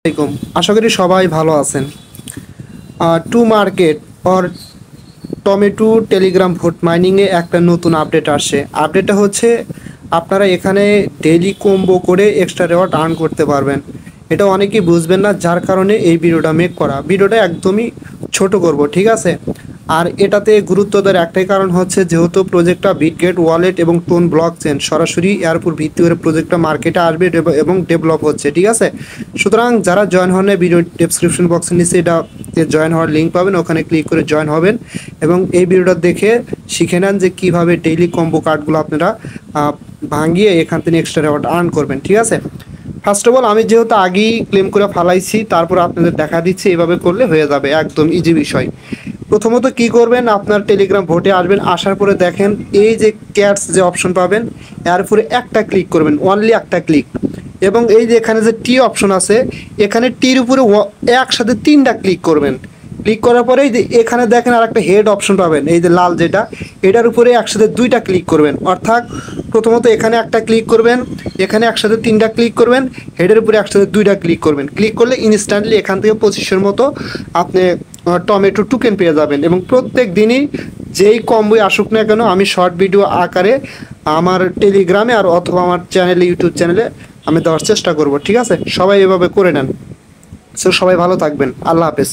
আসসালামাইকুম। আশা করি সবাই ভালো আছেন। To market or tomato Telegram bot মাইনিংয়ে একটা নতুন আপডেট আসছে। আপডেটটা হচ্ছে আপনারা এখানে ডেইলি কম্বো করে এক্সট্রা রেওয়ার্ড আর্ন করতে পারবেন। এটা অনেকেই বুঝবেন না, যার কারণে এই ভিডিওটা মেক করা। ভিডিওটা একদমই ছোট করব, ঠিক আছে? আর এটাতে গুরুত্ব দেওয়ার একটাই কারণ হচ্ছে, যেহেতু প্রজেক্টটা বিটগেট ওয়ালেট এবং টোন ব্লক চেন সরাসরি এর উপর ভিত্তি করে প্রজেক্টটা মার্কেটে আসবে এবং ডেভেলপ হচ্ছে, ঠিক আছে? সুতরাং যারা জয়েন হন, ভিডিও ডেসক্রিপশন বক্সের নিচে এটাতে জয়েন হওয়ার লিঙ্ক পাবেন, ওখানে ক্লিক করে জয়েন হবেন এবং এই ভিডিওটা দেখে শিখে নেন যে কীভাবে ডেইলি কম্বো কার্ডগুলো আপনারা ভাঙিয়ে এখান থেকে এক্সট্রা রেওয়ার্ড আর্ন করবেন, ঠিক আছে? ফার্স্ট অফ অল, আমি যেহেতু আগেই ক্লেম করে ফালাইছি, তারপর আপনাদের দেখা দিচ্ছি এভাবে করলে হয়ে যাবে, একদম ইজি বিষয়। প্রথমত কি করবেন, আপনার টেলিগ্রাম ভোটে আসবেন, আসার পরে দেখেন এই যে ক্যাটস যে অপশন পাবেন, এর উপরে একটা ক্লিক করবেন, অনলি একটা ক্লিক। এবং এই যে এখানে যে টি অপশন আছে, এখানে টির উপরে একসাথে তিনটা ক্লিক করবেন। ক্লিক করার পরে এই যে এখানে দেখেন আর একটা হেড অপশন পাবেন, এই যে লাল যেটা, এটার উপরে একসাথে দুইটা ক্লিক করবেন। অর্থাৎ প্রথমত এখানে একটা ক্লিক করবেন, এখানে একসাথে তিনটা ক্লিক করবেন, হেডের উপরে একসাথে দুইটা ক্লিক করবেন। ক্লিক করলে ইনস্ট্যান্টলি এখান থেকে 2500 মতো আপনি টমেটো টোকেন পেয়ে যাবেন। এবং প্রত্যেক দিনই যেই কম্বোই আসুক না কেন, আমি শর্ট ভিডিও আকারে আমার টেলিগ্রামে আর অথবা আমার চ্যানেলে, ইউটিউব চ্যানেলে আমি দেওয়ার চেষ্টা করব, ঠিক আছে? সবাই এভাবে করে নেন। সো সবাই ভালো থাকবেন, আল্লাহ হাফেজ।